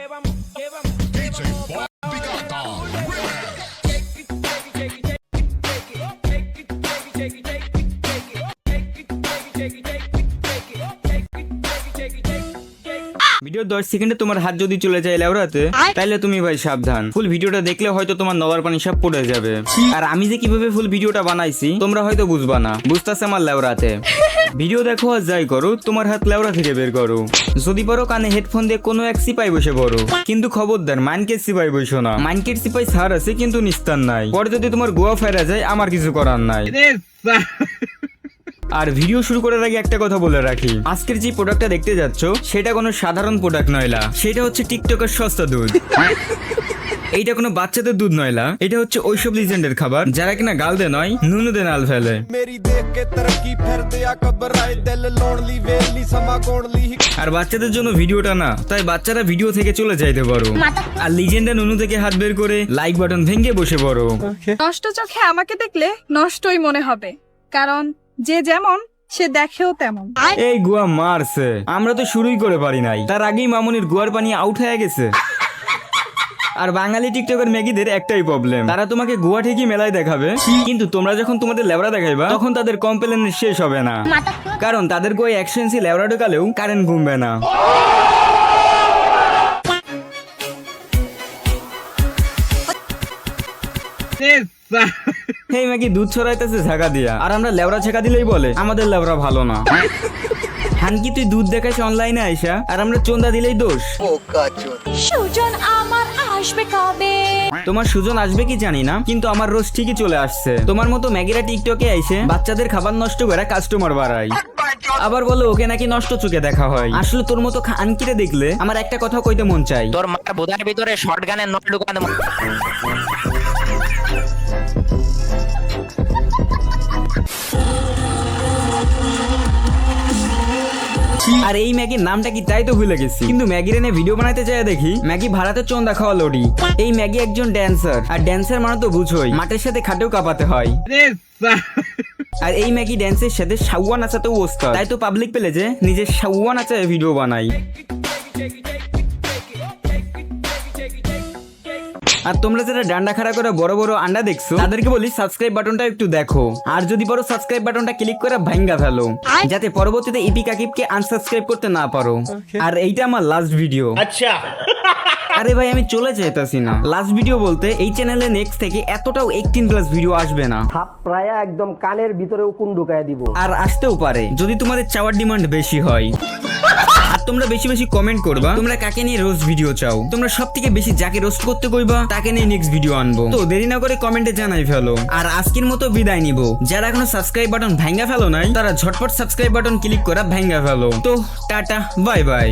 Video 10 সেকেন্ডে তোমার হাত যদি চলে যায় লেওড়াতে, তাহলে তুমি ভাই সাবধান। ফুল ভিডিওটা দেখলে হয়তো তোমার নলার পানি সব পড়ে যাবে। আর আমি যে কিভাবে ফুল ভিডিওটা বানাইছি তোমরা হয়তো বুঝবা না, বুঝতেছে আমার লেওড়াতে। ভিডিও দেখো আর যাই করো, তোমার হাত লেওড়া থেকে বের করো। যদি পারো কানে হেডফোন দিয়ে কোনো এক সিপাই বসে পড়ো, কিন্তু খবরদার মাইনকেট সিপাই বসো না। মাইনকেট সিপাই ছাড় আছে কিন্তু নিস্তার নাই। পরে যদি তোমার গোয়া ফেরা যায় আমার কিছু করার নাই। আর ভিডিও শুরু করার আগে একটা কথা বলে রাখি, আজকের যে প্রোডাক্টটা দেখতে যাচ্ছ সেটা কোনো সাধারণ প্রোডাক্ট নয়লা, সেটা হচ্ছে টিকটকের সস্তা দুধ। এইটা কোনো বাচ্চাদের দুধ নয়লা, এটা হচ্ছে ওইসব লিজেন্ডের খাবার যারা কিনা গাল দে নয় নুনু দে নাল ফেলে। আর বাচ্চাদের জন্য ভিডিওটা না, তাই বাচ্চারা ভিডিও থেকে চলে যাইতে পারো। আর লিজেন্ডা নুনু থেকে হাত বের করে লাইক বাটন ভেঙে বসে পড়ো। নষ্ট চোখে আমাকে দেখলে নষ্টই মনে হবে, কারণ যে যেমন সে দেখেও তেমন। এই গুয়া মারছে, আমরা তো শুরুই করে পারি নাই, তার আগেই মামুনির গুয়ার পানি আউট হয়ে গেছে। আর বাঙালি টিকটকের ম্যাগিদের একটাই প্রবলেম, তারা তোমাকে গোয়া ঠিকই মেলায় দেখাবে, কিন্তু তোমরা যখন তোমাদের লেবড়া দেখাইবা তখন তাদের কমপ্লেন শেষ হবে না, কারণ তাদের গোয়া 100 ইঞ্চি লেবড়া ঢোকালেও কারেন্ট ঘুমবে না। এই ম্যাগি দুধ ছড়াইতেছে ঝাঁকা দিয়া, আর আমরা লেবড়া ছেঁকা দিলেই বলে আমাদের লেবড়া ভালো না। হানকি তুই দুধ দেখাইছ অনলাইনে আইসা, আর আমরা চন্দা দিলেই দোষ। সুজন আমার আসবে কবে? তোমার সুজন আসবে কি জানি না, কিন্তু আমার রোজ ঠিকই চলে আসছে। তোমার মতো ম্যাগিরা টিকটকে আইসে বাচ্চাদের খাবার নষ্ট করে কাস্টমার বাড়ায়, আবার বলো ওকে নাকি নষ্ট চোখে দেখা হয়। আসলে তোর মতো খানকিরে দেখলে আমার একটা কথা কইতে মন চাই, তোর মার বোধার ভিতরে শর্টগানের নট ঢুকানো। আর এই ম্যাগির নামটা কি তাই তো ভুলে গেছি, কিন্তু ম্যাগির এনে ভিডিও বানাইতে চাই দেখি ম্যাগি ভাড়াতে চন্দা খাওয়া লড়ি। এই ম্যাগি একজন ড্যান্সার, আর ড্যান্সার মানে তো বুঝোই মাঠের সাথে খাটেও কাঁপাতে হয়। আর এই ম্যাগি ড্যান্সের সাথে সাউয়া নাচাতেও ওস্তাদ, তাই তো পাবলিক পেলে যে নিজের সাউয়া নাচায় ভিডিও বানাই। আর তোমরা যারা ডান্ডা খাড়া করে বড় বড় আন্ডা দেখছো তাদেরকে বলি সাবস্ক্রাইব বাটনটা একটু দেখো, আর যদি পারো সাবস্ক্রাইব বাটনটা ক্লিক করে ভাঙ্গা ফেলো, যাতে পরবর্তীতে ইপি কাকিবকে আনসাবস্ক্রাইব করতে না পারো। আর এইটা আমার লাস্ট ভিডিও। আচ্ছা আরে ভাই আমি চলে যাইতাছি না, লাস্ট ভিডিও বলতে এই চ্যানেলে নেক্সট থেকে এতটাও 18+ ভিডিও আসবে না, প্রায় একদম কানের ভিতরে উকুন ঢুকায় দিব। আর আসতেও পারে যদি তোমাদের চাওয়ার ডিমান্ড বেশি হয়। আর তোমরা বেশি বেশি কমেন্ট করবা তোমরা কাকে নিয়ে রোস্ট ভিডিও চাও, তোমরা সব থেকে বেশি যাকে রোস্ট করতে কইবা তাকে নিয়ে নেক্সট ভিডিও আনবো। তো দেরি না করে কমেন্টে জানাই ফেলো। আর আজকের মতো বিদায় নিব, যারা এখনো সাবস্ক্রাইব বাটন ভাঙ্গা ফেলো নাই তারা ঝটপট সাবস্ক্রাইব বাটন ক্লিক করে ভাঙ্গা ফেলো। তো টাটা বাই বাই।